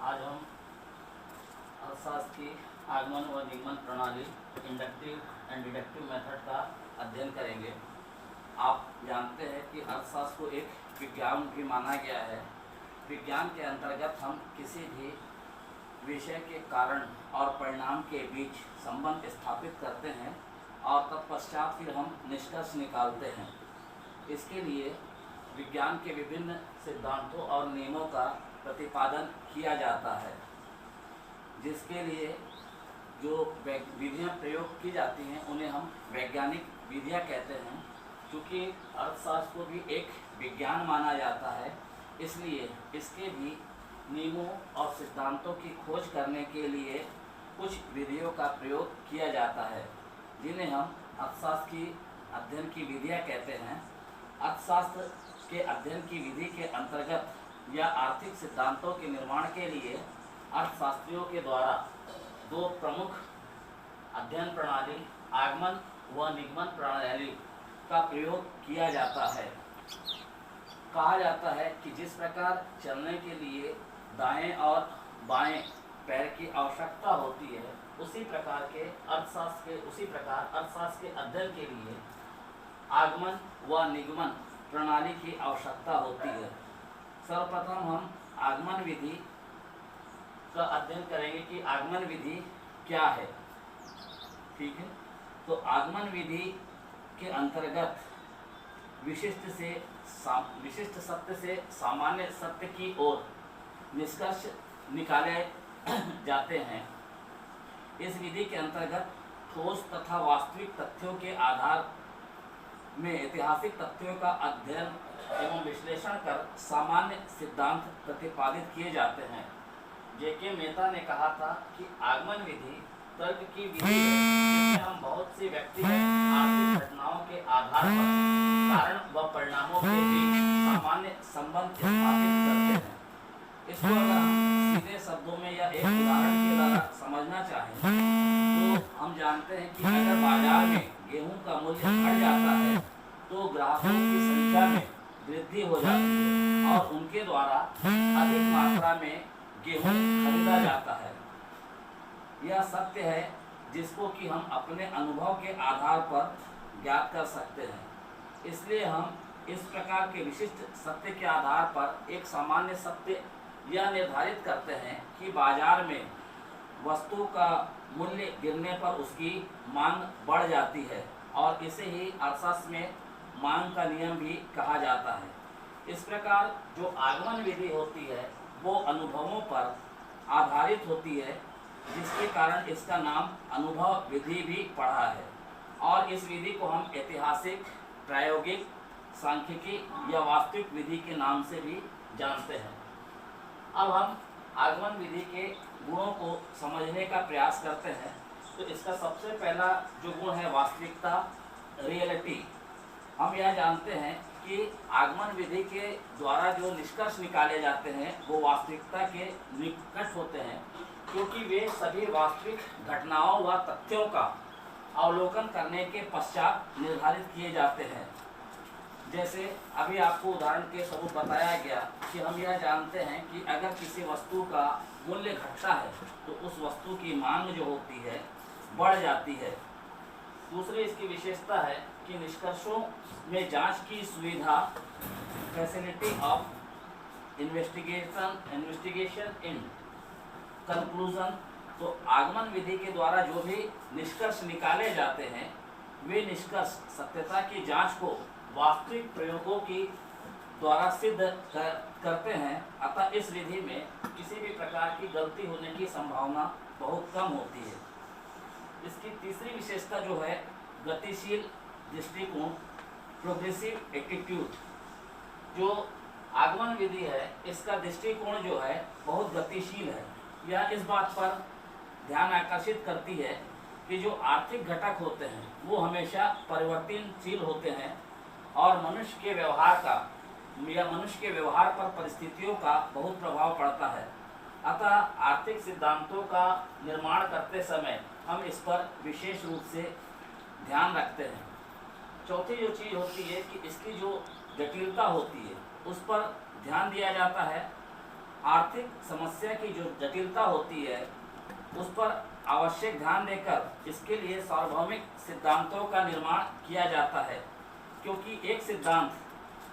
आज हम अर्थशास्त्र की आगमन व निगमन प्रणाली इंडक्टिव एंड डिडक्टिव मेथड का अध्ययन करेंगे। आप जानते हैं कि अर्थशास्त्र को एक विज्ञान भी माना गया है। विज्ञान के अंतर्गत हम किसी भी विषय के कारण और परिणाम के बीच संबंध स्थापित करते हैं और तत्पश्चात फिर हम निष्कर्ष निकालते हैं। इसके लिए विज्ञान के विभिन्न सिद्धांतों और नियमों का प्रतिपादन किया जाता है, जिसके लिए जो विधियाँ प्रयोग की जाती हैं उन्हें हम वैज्ञानिक विधियाँ कहते हैं। क्योंकि अर्थशास्त्र को भी एक विज्ञान माना जाता है, इसलिए इसके भी नियमों और सिद्धांतों की खोज करने के लिए कुछ विधियों का प्रयोग किया जाता है, जिन्हें हम अर्थशास्त्र की अध्ययन की विधियाँ कहते हैं। अर्थशास्त्र के अध्ययन की विधि के अंतर्गत या आर्थिक सिद्धांतों के निर्माण के लिए अर्थशास्त्रियों के द्वारा दो प्रमुख अध्ययन प्रणाली आगमन व निगमन प्रणाली का प्रयोग किया जाता है। कहा जाता है कि जिस प्रकार चलने के लिए दाएं और बाएं पैर की आवश्यकता होती है, उसी प्रकार अर्थशास्त्र के अध्ययन के लिए आगमन व निगमन प्रणाली की आवश्यकता होती है। सर्वप्रथम हम आगमन विधि का अध्ययन करेंगे कि आगमन विधि क्या है। ठीक है, तो आगमन विधि के अंतर्गत विशिष्ट सत्य से सामान्य सत्य की ओर निष्कर्ष निकाले जाते हैं। इस विधि के अंतर्गत ठोस तथा वास्तविक तथ्यों के आधार में ऐतिहासिक तथ्यों का अध्ययन एवं विश्लेषण कर सामान्य सिद्धांत प्रतिपादित किए जाते हैं। जे.के. मेहता ने कहा था कि आगमन विधि तर्क की विधि है, जिसमें हम बहुत सी व्यक्तिगत आर्थिक घटनाओं के आधार पर कारण व परिणामों के बीच सामान्य संबंध स्थापित करते हैं। इसको अगर हम सीधे शब्दों में या एक उदाहरण के द्वारा समझना चाहें तो हम जानते हैं कि अगर बाजार में गेहूं का मूल्य बढ़ जाता है तो ग्राहकों की संख्या में वृद्धि हो जाती है और उनके द्वारा अधिक मात्रा में गेहूं खरीदा जाता है। यह सत्य है जिसको कि हम अपने अनुभव के आधार पर ज्ञात कर सकते हैं। इसलिए हम इस प्रकार के विशिष्ट सत्य के आधार पर एक सामान्य सत्य यह निर्धारित करते हैं कि बाजार में वस्तु का मूल्य गिरने पर उसकी मांग बढ़ जाती है, और इसे ही अर्थशास्त्र में मांग का नियम भी कहा जाता है। इस प्रकार जो आगमन विधि होती है वो अनुभवों पर आधारित होती है, जिसके कारण इसका नाम अनुभव विधि भी पड़ा है। और इस विधि को हम ऐतिहासिक, प्रायोगिक, सांख्यिकी या वास्तविक विधि के नाम से भी जानते हैं। अब हम आगमन विधि के गुणों को समझने का प्रयास करते हैं। तो इसका सबसे पहला जो गुण है वास्तविकता, रियलिटी। हम यह जानते हैं कि आगमन विधि के द्वारा जो निष्कर्ष निकाले जाते हैं वो वास्तविकता के निकट होते हैं, क्योंकि वे सभी वास्तविक घटनाओं व तथ्यों का अवलोकन करने के पश्चात निर्धारित किए जाते हैं। जैसे अभी आपको उदाहरण के स्वरूप बताया गया कि हम यह जानते हैं कि अगर किसी वस्तु का मूल्य घटता है तो उस वस्तु की मांग जो होती है बढ़ जाती है। दूसरी इसकी विशेषता है कि निष्कर्षों में जांच की सुविधा, facility of investigation in conclusion. तो आगमन विधि के द्वारा जो भी निष्कर्ष निकाले जाते हैं वे निष्कर्ष सत्यता की जांच को वास्तविक प्रयोगों की द्वारा सिद्ध करते हैं। अतः इस विधि में किसी भी प्रकार की गलती होने की संभावना बहुत कम होती है। इसकी तीसरी विशेषता जो है गतिशील दृष्टिकोण, प्रोग्रेसिव एटीट्यूड। जो आगमन विधि है इसका दृष्टिकोण जो है बहुत गतिशील है। यह इस बात पर ध्यान आकर्षित करती है कि जो आर्थिक घटक होते हैं वो हमेशा परिवर्तनशील होते हैं और मनुष्य के व्यवहार पर परिस्थितियों का बहुत प्रभाव पड़ता है। अतः आर्थिक सिद्धांतों का निर्माण करते समय हम इस पर विशेष रूप से ध्यान रखते हैं। चौथी जो चीज़ होती है कि इसकी जो जटिलता होती है उस पर ध्यान दिया जाता है। आर्थिक समस्या की जो जटिलता होती है उस पर आवश्यक ध्यान देकर इसके लिए सार्वभौमिक सिद्धांतों का निर्माण किया जाता है, क्योंकि एक सिद्धांत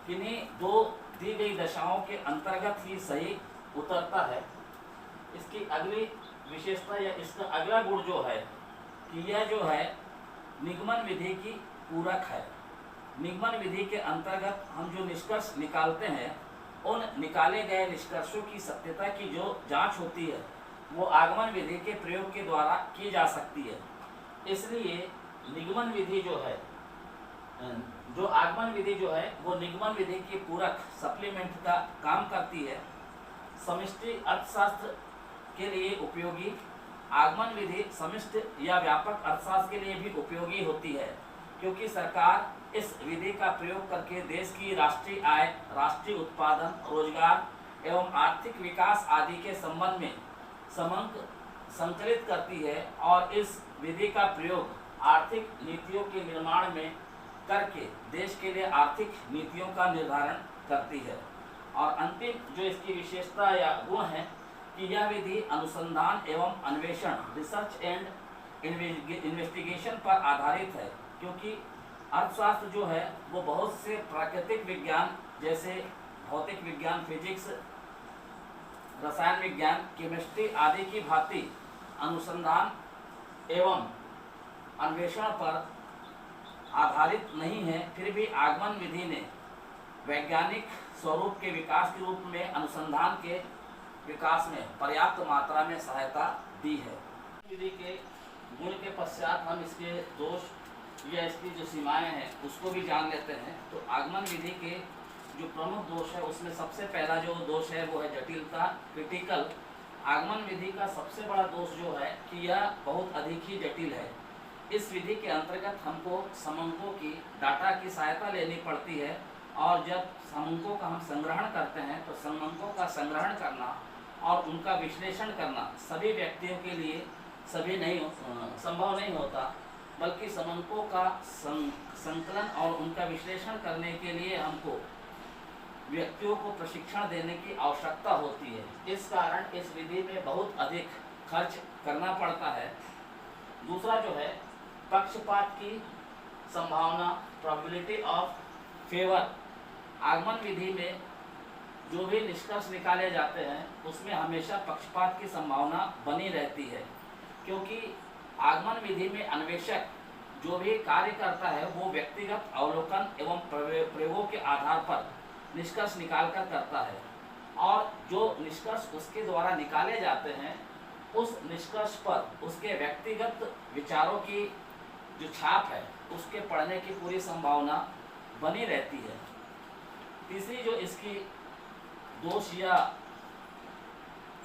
किन्हीं दो दी गई दशाओं के अंतर्गत ही सही उतरता है। इसकी अगली विशेषता या इसका अगला गुण जो है कि यह जो है निगमन विधि की पूरक है। निगमन विधि के अंतर्गत हम जो निष्कर्ष निकालते हैं उन निकाले गए निष्कर्षों की सत्यता की जो जांच होती है वो आगमन विधि के प्रयोग के द्वारा की जा सकती है। इसलिए निगमन विधि जो है, जो आगमन विधि जो है वो निगमन विधि की पूरक सप्लीमेंट का काम करती है। समष्टि अर्थशास्त्र के लिए उपयोगी आगमन विधि समष्टि या व्यापक अर्थशास्त्र के लिए भी उपयोगी होती है, क्योंकि सरकार इस विधि का प्रयोग करके देश की राष्ट्रीय आय, राष्ट्रीय उत्पादन, रोजगार एवं आर्थिक विकास आदि के संबंध में समंक संकलित करती है और इस विधि का प्रयोग आर्थिक नीतियों के निर्माण में करके देश के लिए आर्थिक नीतियों का निर्धारण करती है। और अंतिम जो इसकी विशेषता या गुण है कि यह विधि अनुसंधान एवं अन्वेषण, रिसर्च एंड इन्वेस्टिगेशन पर आधारित है, क्योंकि अर्थशास्त्र जो है वो बहुत से प्राकृतिक विज्ञान जैसे भौतिक विज्ञान, फिजिक्स, रसायन विज्ञान, केमिस्ट्री आदि की भांति अनुसंधान एवं अन्वेषण पर आधारित नहीं है। फिर भी आगमन विधि ने वैज्ञानिक स्वरूप के विकास के रूप में अनुसंधान के विकास में पर्याप्त मात्रा में सहायता दी है। विधि के गुण के पश्चात हम इसके दोष या इसकी जो सीमाएं हैं उसको भी जान लेते हैं। तो आगमन विधि के जो प्रमुख दोष है उसमें सबसे पहला जो दोष है वो है जटिलता, क्रिटिकल। आगमन विधि का सबसे बड़ा दोष जो है कि यह बहुत अधिक ही जटिल है। इस विधि के अंतर्गत हमको समंकों की, डाटा की सहायता लेनी पड़ती है, और जब समंकों का हम संग्रहण करते हैं तो समंकों का संग्रहण करना और उनका विश्लेषण करना सभी व्यक्तियों के लिए संभव नहीं होता, बल्कि समंकों का संकलन और उनका विश्लेषण करने के लिए हमको व्यक्तियों को प्रशिक्षण देने की आवश्यकता होती है। इस कारण इस विधि में बहुत अधिक खर्च करना पड़ता है। दूसरा जो है पक्षपात की संभावना, प्रोबेबिलिटी ऑफ फेवर। आगमन विधि में जो भी निष्कर्ष निकाले जाते हैं उसमें हमेशा पक्षपात की संभावना बनी रहती है, क्योंकि आगमन विधि में अन्वेषक जो भी कार्य करता है वो व्यक्तिगत अवलोकन एवं प्रयोगों के आधार पर निष्कर्ष निकालकर करता है, और जो निष्कर्ष उसके द्वारा निकाले जाते हैं उस निष्कर्ष पर उसके व्यक्तिगत विचारों की जो छाप है उसके पड़ने की पूरी संभावना बनी रहती है। तीसरी जो इसकी दोष या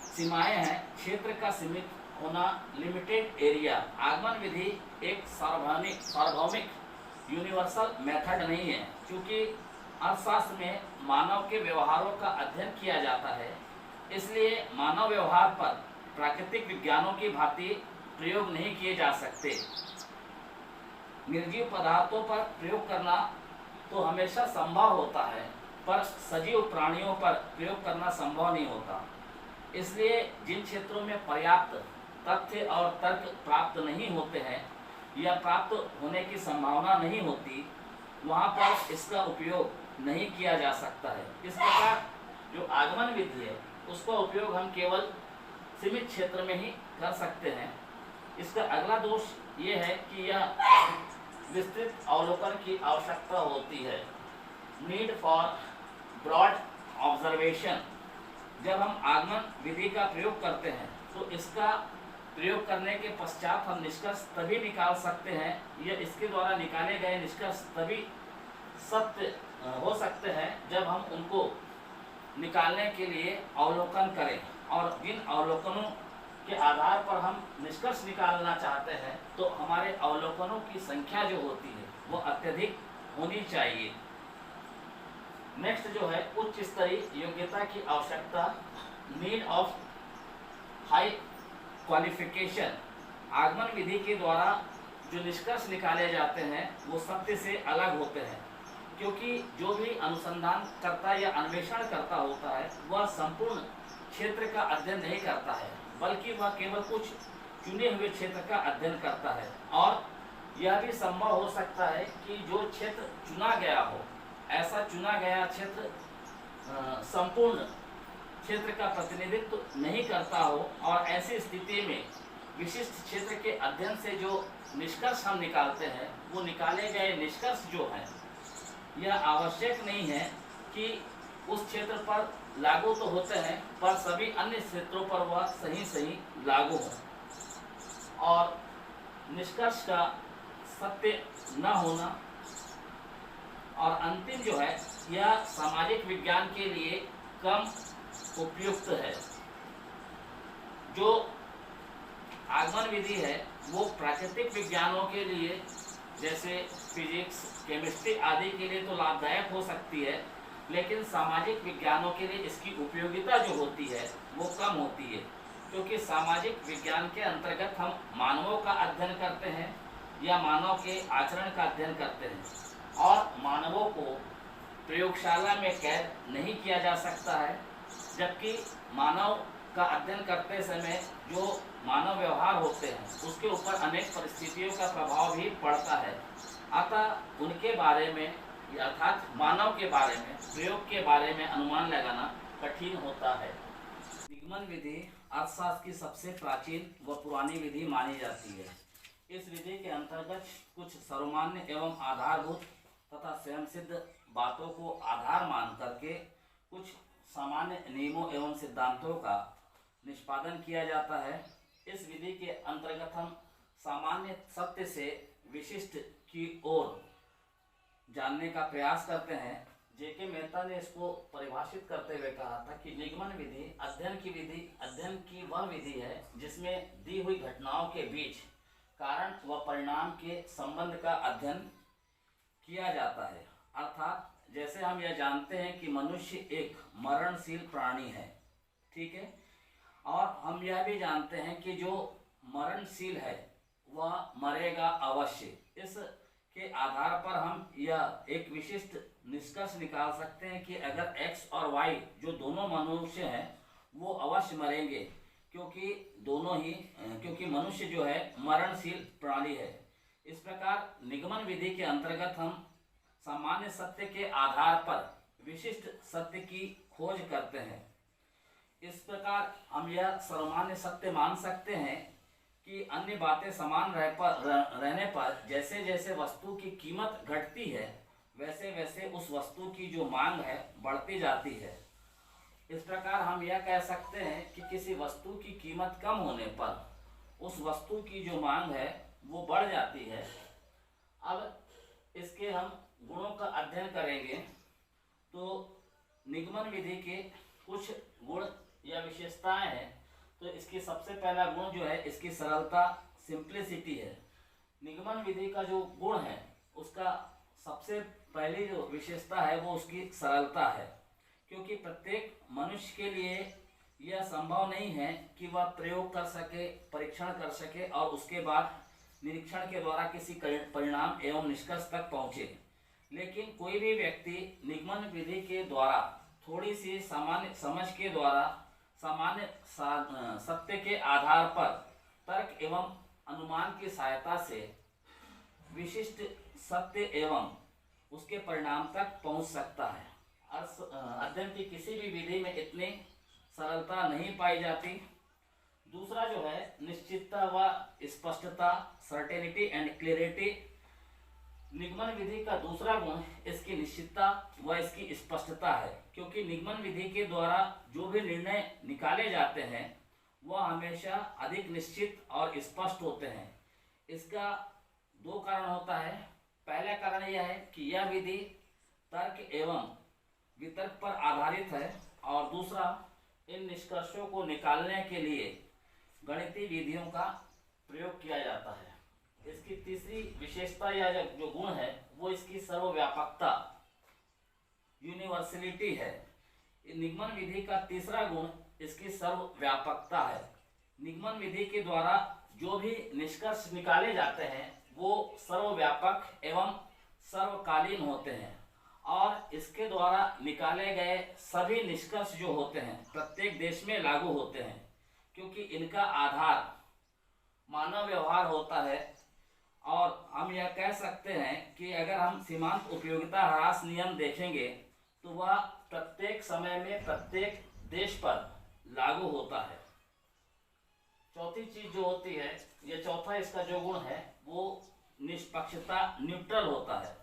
सीमाएं हैं, क्षेत्र का सीमित होना, लिमिटेड एरिया। आगमन विधि एक सार्वभौमिक यूनिवर्सल मेथड नहीं है, क्योंकि अर्थशास्त्र में मानव के व्यवहारों का अध्ययन किया जाता है, इसलिए मानव व्यवहार पर प्राकृतिक विज्ञानों की भांति प्रयोग नहीं किए जा सकते। निर्जीव पदार्थों पर प्रयोग करना तो हमेशा संभव होता है, पर सजीव प्राणियों पर प्रयोग करना संभव नहीं होता। इसलिए जिन क्षेत्रों में पर्याप्त तथ्य और तर्क प्राप्त नहीं होते हैं या प्राप्त होने की संभावना नहीं होती, वहाँ पर इसका उपयोग नहीं किया जा सकता है। इस प्रकार जो आगमन विधि है उसका उपयोग हम केवल सीमित क्षेत्र में ही कर सकते हैं। इसका अगला दोष ये है कि यह विस्तृत अवलोकन की आवश्यकता होती है, नीड फॉर ब्रॉड ऑब्जर्वेशन। जब हम आगमन विधि का प्रयोग करते हैं तो इसका प्रयोग करने के पश्चात हम निष्कर्ष तभी निकाल सकते हैं, या इसके द्वारा निकाले गए निष्कर्ष तभी सत्य हो सकते हैं जब हम उनको निकालने के लिए अवलोकन करें, और जिन अवलोकनों के आधार पर हम निष्कर्ष निकालना चाहते हैं तो हमारे अवलोकनों की संख्या जो होती है वो अत्यधिक होनी चाहिए। नेक्स्ट जो है उच्च स्तरीय योग्यता की आवश्यकता, नीड ऑफ हाई क्वालिफिकेशन। आगमन विधि के द्वारा जो निष्कर्ष निकाले जाते हैं वो सत्य से अलग होते हैं, क्योंकि जो भी अनुसंधान करता या अन्वेषण करता होता है वह संपूर्ण क्षेत्र का अध्ययन नहीं करता है, बल्कि वह केवल कुछ चुने हुए क्षेत्र का अध्ययन करता है। और यह भी संभव हो सकता है कि जो क्षेत्र चुना गया हो, ऐसा चुना गया क्षेत्र संपूर्ण क्षेत्र का प्रतिनिधित्व नहीं करता हो, और ऐसी स्थिति में विशिष्ट क्षेत्र के अध्ययन से जो निष्कर्ष हम निकालते हैं, वो निकाले गए निष्कर्ष जो हैं, यह आवश्यक नहीं है कि उस क्षेत्र पर लागू तो होते हैं, पर सभी अन्य क्षेत्रों पर वह सही लागू हो। और निष्कर्ष का सत्य न होना, और अंतिम जो है, यह सामाजिक विज्ञान के लिए कम उपयुक्त है। जो आगमन विधि है वो प्राकृतिक विज्ञानों के लिए, जैसे फिजिक्स, केमिस्ट्री आदि के लिए तो लाभदायक हो सकती है, लेकिन सामाजिक विज्ञानों के लिए इसकी उपयोगिता जो होती है वो कम होती है, क्योंकि सामाजिक विज्ञान के अंतर्गत हम मानवों का अध्ययन करते हैं या मानव के आचरण का अध्ययन करते हैं, और मानवों को प्रयोगशाला में कैद नहीं किया जा सकता है, जबकि मानव का अध्ययन करते समय जो मानव व्यवहार होते हैं उसके ऊपर अनेक परिस्थितियों का प्रभाव भी पड़ता है। अतः उनके बारे में, अर्थात मानव के बारे में, प्रयोग के बारे में अनुमान लगाना कठिन होता है। निगमन विधि अर्थशास्त्र की सबसे प्राचीन व पुरानी विधि मानी जाती है। इस विधि के अंतर्गत कुछ सर्वमान्य एवं आधारभूत तथा स्वयं सिद्ध बातों को आधार मान करके कुछ सामान्य नियमों एवं सिद्धांतों का निष्पादन किया जाता है। इस विधि के अंतर्गत हम सामान्य सत्य से विशिष्ट की ओर जानने का प्रयास करते हैं। जेके मेहता ने इसको परिभाषित करते हुए कहा था कि निगमन विधि अध्ययन की वह विधि है जिसमें दी हुई घटनाओं के बीच कारण व परिणाम के संबंध का अध्ययन किया जाता है। अर्थात जैसे हम यह जानते हैं कि मनुष्य एक मरणशील प्राणी है, ठीक है, और हम यह भी जानते हैं कि जो मरणशील है वह मरेगा अवश्य। इस के आधार पर हम यह एक विशिष्ट निष्कर्ष निकाल सकते हैं कि अगर x और y जो दोनों मनुष्य हैं वो अवश्य मरेंगे, क्योंकि मनुष्य जो है मरणशील प्राणी है। इस प्रकार निगमन विधि के अंतर्गत हम सामान्य सत्य के आधार पर विशिष्ट सत्य की खोज करते हैं। इस प्रकार हम यह सर्वमान्य सत्य मान सकते हैं कि अन्य बातें समान रहने पर जैसे जैसे वस्तु की कीमत घटती है, वैसे वैसे उस वस्तु की जो मांग है बढ़ती जाती है। इस प्रकार हम यह कह सकते हैं कि किसी वस्तु की कीमत कम होने पर उस वस्तु की जो मांग है वो बढ़ जाती है। अब इसके हम गुणों का अध्ययन करेंगे तो निगमन विधि के कुछ गुण या विशेषताएं हैं। तो इसकी सबसे पहला गुण जो है इसकी सरलता, सिंप्लिसिटी है। निगमन विधि का जो गुण है उसका सबसे पहली जो विशेषता है वो उसकी सरलता है, क्योंकि प्रत्येक मनुष्य के लिए यह संभव नहीं है कि वह प्रयोग कर सके, परीक्षण कर सके और उसके बाद निरीक्षण के द्वारा किसी परिणाम एवं निष्कर्ष तक पहुँचे। लेकिन कोई भी व्यक्ति निगमन विधि के द्वारा थोड़ी सी सामान्य समझ के द्वारा सामान्य सत्य के आधार पर तर्क एवं अनुमान की सहायता से विशिष्ट सत्य एवं उसके परिणाम तक पहुंच सकता है। अध्ययन की किसी भी विधि में इतनी सरलता नहीं पाई जाती। दूसरा जो है निश्चितता व स्पष्टता, सर्टेनिटी एंड क्लियरिटी। निगमन विधि का दूसरा गुण इसकी निश्चितता व इसकी स्पष्टता है, क्योंकि निगमन विधि के द्वारा जो भी निर्णय निकाले जाते हैं वह हमेशा अधिक निश्चित और स्पष्ट होते हैं। इसका दो कारण होता है। पहला कारण यह है कि यह विधि तर्क एवं वितर्क पर आधारित है, और दूसरा इन निष्कर्षों को निकालने के लिए गणितीय विधियों का प्रयोग किया जाता है। इसकी तीसरी विशेषता या जो गुण है वो इसकी सर्वव्यापकता, यूनिवर्सलिटी है। निगमन विधि का तीसरा गुण इसकी सर्वव्यापकता है। निगमन विधि के द्वारा जो भी निष्कर्ष निकाले जाते हैं वो सर्वव्यापक एवं सर्वकालीन होते हैं, और इसके द्वारा निकाले गए सभी निष्कर्ष जो होते हैं प्रत्येक देश में लागू होते हैं, क्योंकि इनका आधार मानव व्यवहार होता है। और हम यह कह सकते हैं कि अगर हम सीमांत उपयोगिता ह्रास नियम देखेंगे तो वह प्रत्येक समय में प्रत्येक देश पर लागू होता है। चौथी चीज जो होती है, ये चौथा इसका जो गुण है वो निष्पक्षता, न्यूट्रल होता है।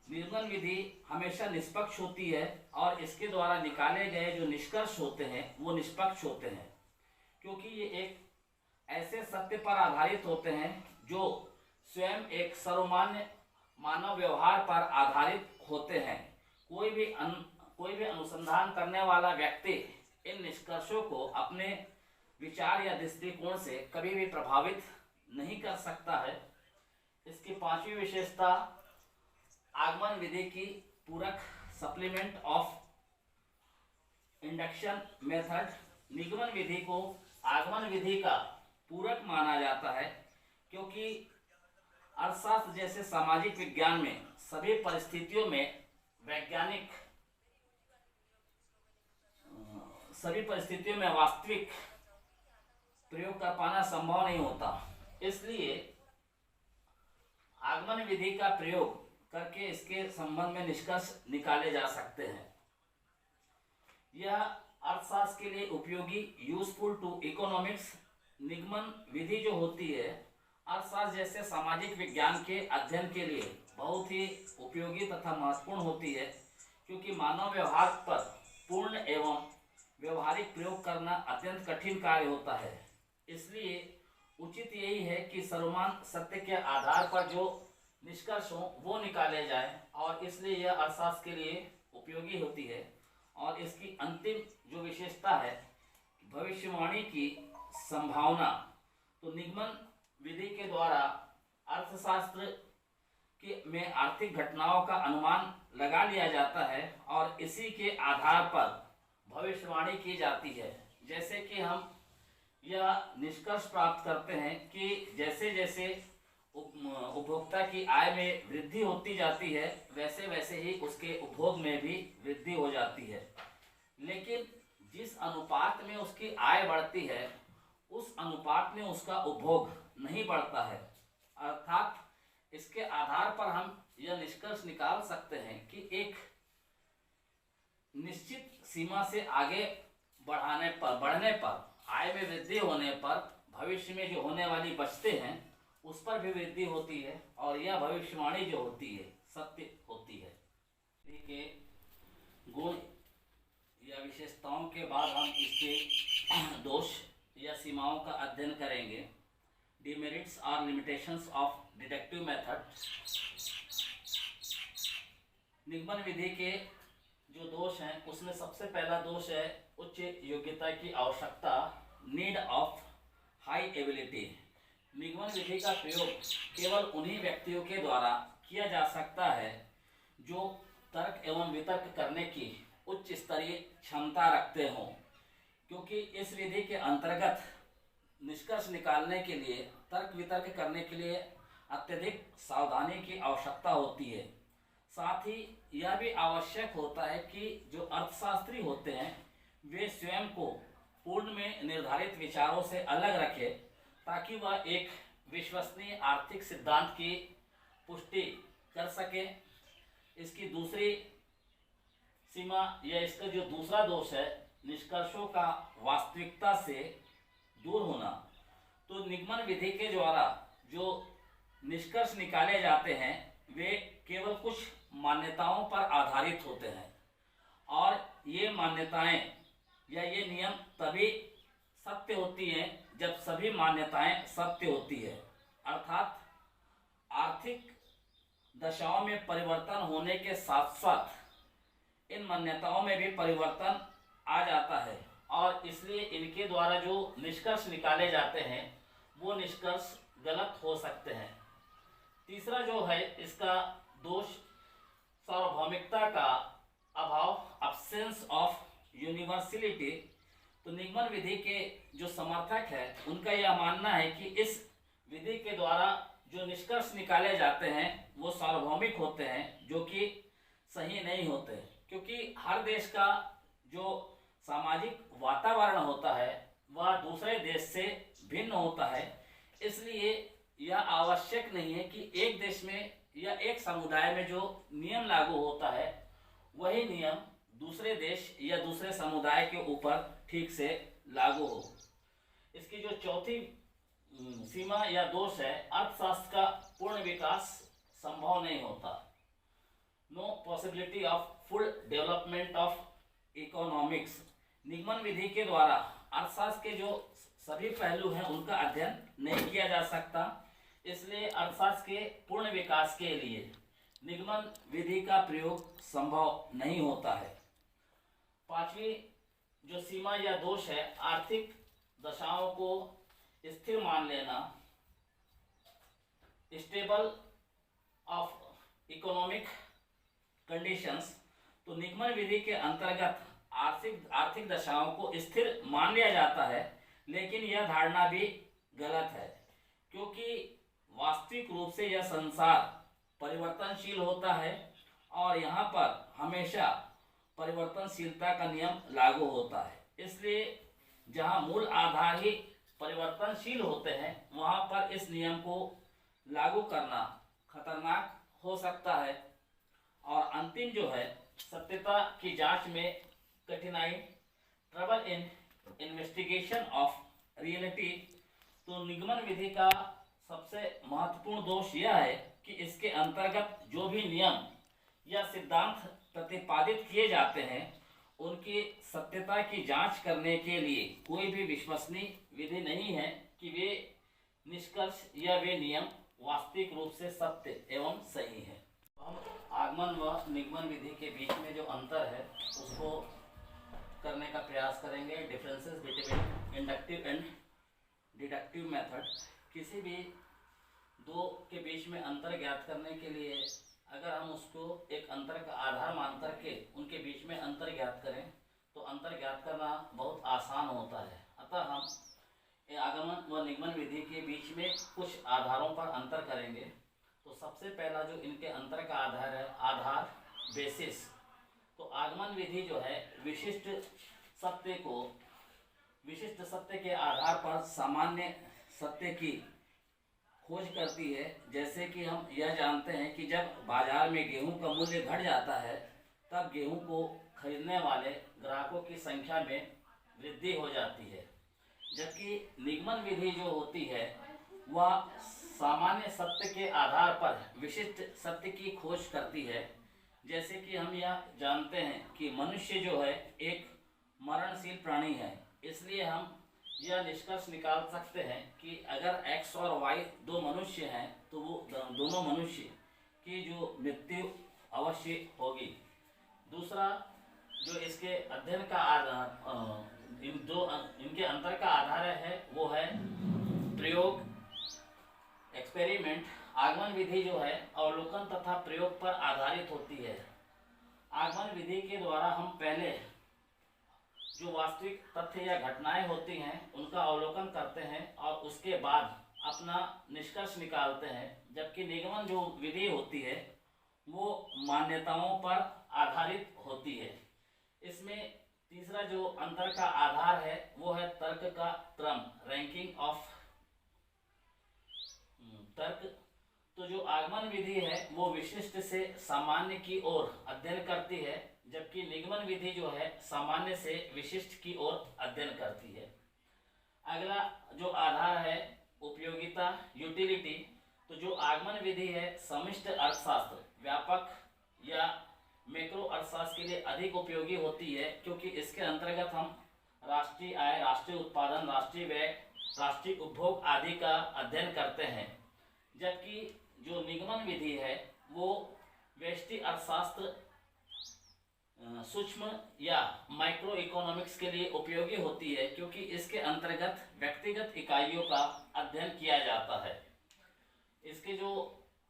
निर्गमन विधि हमेशा निष्पक्ष होती है और इसके द्वारा निकाले गए जो निष्कर्ष होते हैं वो निष्पक्ष होते हैं, क्योंकि ये एक ऐसे सत्य पर आधारित होते हैं जो स्वयं एक सर्वमान्य मानव व्यवहार पर आधारित होते हैं। कोई भी अनुसंधान करने वाला व्यक्ति इन निष्कर्षों को अपने विचार या दृष्टिकोण से कभी भी प्रभावित नहीं कर सकता है। इसकी पांचवी विशेषता, आगमन विधि की पूरक, सप्लीमेंट ऑफ इंडक्शन मेथड। निगमन विधि को आगमन विधि का पूरक माना जाता है, क्योंकि अर्थशास्त्र जैसे सामाजिक विज्ञान में सभी परिस्थितियों में वास्तविक प्रयोग कर पाना संभव नहीं होता। इसलिए आगमन विधि का प्रयोग करके इसके संबंध में निष्कर्ष निकाले जा सकते हैं। यह अर्थशास्त्र के लिए उपयोगी, यूजफुल टू इकोनॉमिक्स। निगमन विधि जो होती है अर्थशास्त्र जैसे सामाजिक विज्ञान के अध्ययन के लिए बहुत ही उपयोगी तथा महत्वपूर्ण होती है, क्योंकि मानव व्यवहार पर पूर्ण एवं व्यवहारिक प्रयोग करना अत्यंत कठिन कार्य होता है। इसलिए उचित यही है कि सर्वमान्य सत्य के आधार पर जो निष्कर्ष हो वो निकाले जाए, और इसलिए यह अर्थशास्त्र के लिए उपयोगी होती है। और इसकी अंतिम जो विशेषता है, भविष्यवाणी की संभावना। तो निगमन विधि के द्वारा अर्थशास्त्र में आर्थिक घटनाओं का अनुमान लगा लिया जाता है और इसी के आधार पर भविष्यवाणी की जाती है। जैसे कि हम यह निष्कर्ष प्राप्त करते हैं कि जैसे जैसे उपभोक्ता की आय में वृद्धि होती जाती है, वैसे वैसे ही उसके उपभोग में भी वृद्धि हो जाती है। लेकिन जिस अनुपात में उसकी आय बढ़ती है उस अनुपात में उसका उपभोग नहीं बढ़ता है। अर्थात इसके आधार पर हम यह निष्कर्ष निकाल सकते हैं कि एक निश्चित सीमा से आगे बढ़ने पर, आय में वृद्धि होने पर भविष्य में जो होने वाली बचतें हैं उस पर भी वृद्धि होती है, और यह भविष्यवाणी जो होती है सत्य होती है। देखिए, गुण या विशेषताओं के बाद हम इसके दोष या सीमाओं का अध्ययन करेंगे। डिमेरिट्स और लिमिटेशंस ऑफ डिडक्टिव मेथड। निगमन विधि के जो दोष हैं उसमें सबसे पहला दोष है उच्च योग्यता की आवश्यकता, नीड ऑफ हाई एबिलिटी। निगमन विधि का प्रयोग केवल उन्हीं व्यक्तियों के द्वारा किया जा सकता है जो तर्क एवं वितर्क करने की उच्च स्तरीय क्षमता रखते हों, क्योंकि इस विधि के अंतर्गत निष्कर्ष निकालने के लिए, तर्क वितर्क करने के लिए अत्यधिक सावधानी की आवश्यकता होती है। साथ ही यह भी आवश्यक होता है कि जो अर्थशास्त्री होते हैं वे स्वयं को पूर्ण में निर्धारित विचारों से अलग रखें, ताकि वह एक विश्वसनीय आर्थिक सिद्धांत की पुष्टि कर सके। इसकी दूसरी सीमा या इसका जो दूसरा दोष है, निष्कर्षों का वास्तविकता से दूर होना। तो निगमन विधि के द्वारा जो निष्कर्ष निकाले जाते हैं वे केवल कुछ मान्यताओं पर आधारित होते हैं, और ये मान्यताएं या ये नियम तभी सत्य होती हैं जब सभी मान्यताएं सत्य होती है। अर्थात आर्थिक दशाओं में परिवर्तन होने के साथ साथ इन मान्यताओं में भी परिवर्तन आ जाता है, और इसलिए इनके द्वारा जो निष्कर्ष निकाले जाते हैं वो निष्कर्ष गलत हो सकते हैं। तीसरा जो है इसका दोष, सार्वभौमिकता का अभाव, अब्सेंस ऑफ यूनिवर्सलिटी। तो निगमन विधि के जो समर्थक है उनका यह मानना है कि इस विधि के द्वारा जो निष्कर्ष निकाले जाते हैं वो सार्वभौमिक होते हैं, जो कि सही नहीं होते, क्योंकि हर देश का जो सामाजिक वातावरण होता है वह दूसरे देश से भिन्न होता है। इसलिए यह आवश्यक नहीं है कि एक देश में या एक समुदाय में जो नियम लागू होता है वही नियम दूसरे देश या दूसरे समुदाय के ऊपर ठीक से लागू हो। इसकी जो चौथी सीमा या दोष है, अर्थशास्त्र का पूर्ण विकास संभव नहीं होता। No possibility of full development of economics. निगमन विधि के द्वारा अर्थशास्त्र के जो सभी पहलू हैं उनका अध्ययन नहीं किया जा सकता, इसलिए अर्थशास्त्र के पूर्ण विकास के लिए निगमन विधि का प्रयोग संभव नहीं होता है। पांचवी जो सीमा या दोष है, आर्थिक दशाओं को स्थिर मान लेना, स्टेबल ऑफ इकोनॉमिक कंडीशंस। तो निगमन विधि के अंतर्गत आर्थिक दशाओं को स्थिर मान लिया जाता है, लेकिन यह धारणा भी गलत है, क्योंकि वास्तविक रूप से यह संसार परिवर्तनशील होता है और यहाँ पर हमेशा परिवर्तनशीलता का नियम लागू होता है। इसलिए जहाँ मूल आधार ही परिवर्तनशील होते हैं वहाँ पर इस नियम को लागू करना खतरनाक हो सकता है। और अंतिम जो है, सत्यता की जांच में कठिनाई, trouble in investigation of reality. तो निगमन विधि का सबसे महत्वपूर्ण दोष यह है कि इसके अंतर्गत जो भी नियम या सिद्धांत प्रतिपादित किए जाते हैं उनकी सत्यता की जांच करने के लिए कोई भी विश्वसनीय विधि नहीं है कि वे निष्कर्ष या वे नियम वास्तविक रूप से सत्य एवं सही है। हम आगमन व निगमन विधि के बीच में जो अंतर है उसको करने का प्रयास करेंगे। Differences between inductive and deductive method. किसी भी दो के बीच में अंतर ज्ञात करने के लिए अगर हम उसको एक अंतर का आधार मान करके उनके बीच में अंतर ज्ञात करें तो अंतर ज्ञात करना बहुत आसान होता है। अतः हम आगमन व निगमन विधि के बीच में कुछ आधारों पर अंतर करेंगे। तो सबसे पहला जो इनके अंतर का आधार है, आधार बेसिस। तो आगमन विधि जो है विशिष्ट सत्य के आधार पर सामान्य सत्य की खोज करती है। जैसे कि हम यह जानते हैं कि जब बाजार में गेहूं का मूल्य घट जाता है तब गेहूं को खरीदने वाले ग्राहकों की संख्या में वृद्धि हो जाती है, जबकि निगमन विधि जो होती है वह सामान्य सत्य के आधार पर विशिष्ट सत्य की खोज करती है। जैसे कि हम यह जानते हैं कि मनुष्य जो है एक मरणशील प्राणी है, इसलिए हम यह निष्कर्ष निकाल सकते हैं कि अगर x और y दो मनुष्य हैं तो वो दोनों मनुष्य की जो मृत्यु अवश्य होगी। दूसरा जो इसके अध्ययन का आधार इनके अंतर का आधार है वो है प्रयोग, एक्सपेरिमेंट। आगमन विधि जो है अवलोकन तथा प्रयोग पर आधारित होती है। आगमन विधि के द्वारा हम पहले जो वास्तविक तथ्य या घटनाएं होती हैं उनका अवलोकन करते हैं और उसके बाद अपना निष्कर्ष निकालते हैं, जबकि निगमन जो विधि होती है वो मान्यताओं पर आधारित होती है। इसमें तीसरा जो अंतर का आधार है वो है तर्क का क्रम, रैंकिंग ऑफ तर्क। तो जो आगमन विधि है वो विशिष्ट से सामान्य की ओर अध्ययन करती है, जबकि निगमन विधि जो है सामान्य से विशिष्ट की ओर अध्ययन करती है। अगला जो आधार है उपयोगिता, यूटिलिटी। तो जो आगमन विधि है समष्टि अर्थशास्त्र, व्यापक या मैक्रो अर्थशास्त्र के लिए अधिक उपयोगी होती है, क्योंकि इसके अंतर्गत हम राष्ट्रीय आय, राष्ट्रीय उत्पादन, राष्ट्रीय व्यय, राष्ट्रीय उपभोग आदि का अध्ययन करते हैं। जबकि जो निगमन विधि है वो व्यष्टि अर्थशास्त्र, सूक्ष्म या माइक्रो इकोनॉमिक्स के लिए उपयोगी होती है, क्योंकि इसके अंतर्गत व्यक्तिगत इकाइयों का अध्ययन किया जाता है। इसके जो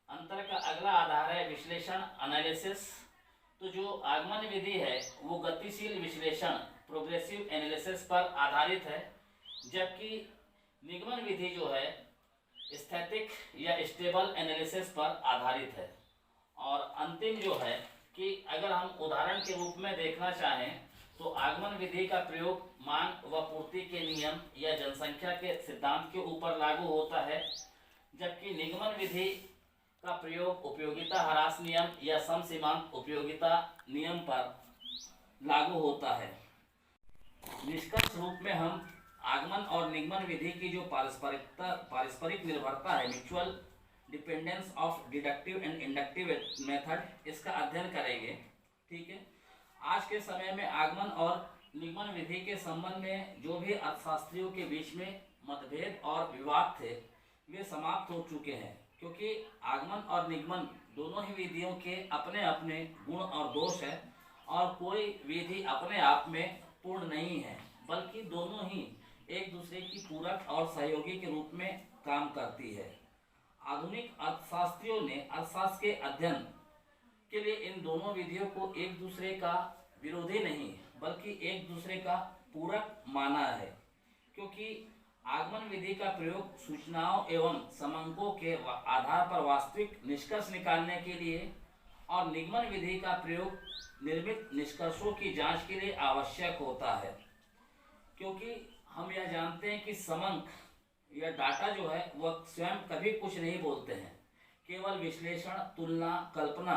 अंतर का अगला आधार है विश्लेषण, एनालिसिस। तो जो आगमन विधि है वो गतिशील विश्लेषण, प्रोग्रेसिव एनालिसिस पर आधारित है, जबकि निगमन विधि जो है स्थैतिक या स्टेबल एनालिसिस पर आधारित है। और अंतिम जो है कि अगर हम उदाहरण के रूप में देखना चाहें तो आगमन विधि का प्रयोग मांग व पूर्ति के नियम या जनसंख्या के सिद्धांत के ऊपर लागू होता है, जबकि निगमन विधि का प्रयोग उपयोगिता ह्रास नियम या समसीमांत उपयोगिता नियम पर लागू होता है। निष्कर्ष रूप में हम आगमन और निगमन विधि की जो पारस्परिक निर्भरता है, mutual dependence of deductive and inductive method, इसका अध्ययन करेंगे। ठीक है। आज के समय में आगमन और निगमन विधि के संबंध में जो भी अर्थशास्त्रियों के बीच में मतभेद और विवाद थे वे समाप्त हो चुके हैं, क्योंकि आगमन और निगमन दोनों ही विधियों के अपने अपने गुण और दोष है और कोई विधि अपने आप में पूर्ण नहीं है, बल्कि दोनों ही एक दूसरे की पूरक और सहयोगी के रूप में काम करती है। आधुनिक अर्थशास्त्रियों ने अर्थशास्त्र के अध्ययन के लिए इन दोनों विधियों को एक दूसरे का विरोधी नहीं बल्कि एक दूसरे का पूरक माना है, क्योंकि आगमन विधि का प्रयोग सूचनाओं एवं समंकों के आधार पर वास्तविक निष्कर्ष निकालने के लिए और निगमन विधि का प्रयोग निर्मित निष्कर्षों की जांच के लिए आवश्यक होता है, क्योंकि हम यह जानते हैं कि समंक या डाटा जो है वह स्वयं कभी कुछ नहीं बोलते हैं, केवल विश्लेषण, तुलना, कल्पना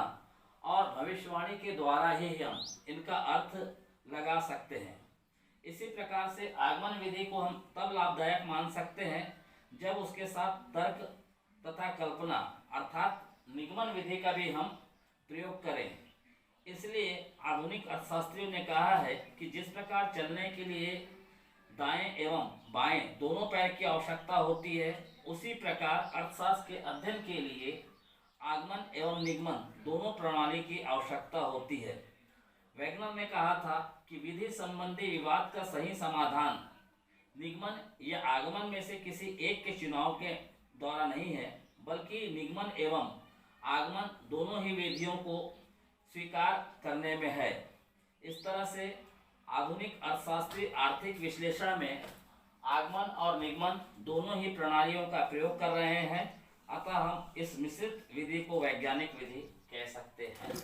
और भविष्यवाणी के द्वारा ही हम इनका अर्थ लगा सकते हैं। इसी प्रकार से आगमन विधि को हम तब लाभदायक मान सकते हैं जब उसके साथ तर्क तथा कल्पना अर्थात निगमन विधि का भी हम प्रयोग करें। इसलिए आधुनिक अर्थशास्त्रियों ने कहा है कि जिस प्रकार चलने के लिए दाएं एवं बाएं दोनों पैर की आवश्यकता होती है, उसी प्रकार अर्थशास्त्र के अध्ययन के लिए आगमन एवं निगमन दोनों प्रणाली की आवश्यकता होती है। वैगनर ने कहा था कि विधि संबंधी विवाद का सही समाधान निगमन या आगमन में से किसी एक के चुनाव के द्वारा नहीं है, बल्कि निगमन एवं आगमन दोनों ही विधियों को स्वीकार करने में है। इस तरह से आधुनिक अर्थशास्त्री आर्थिक विश्लेषण में आगमन और निगमन दोनों ही प्रणालियों का प्रयोग कर रहे हैं, अतः हम इस मिश्रित विधि को वैज्ञानिक विधि कह सकते हैं।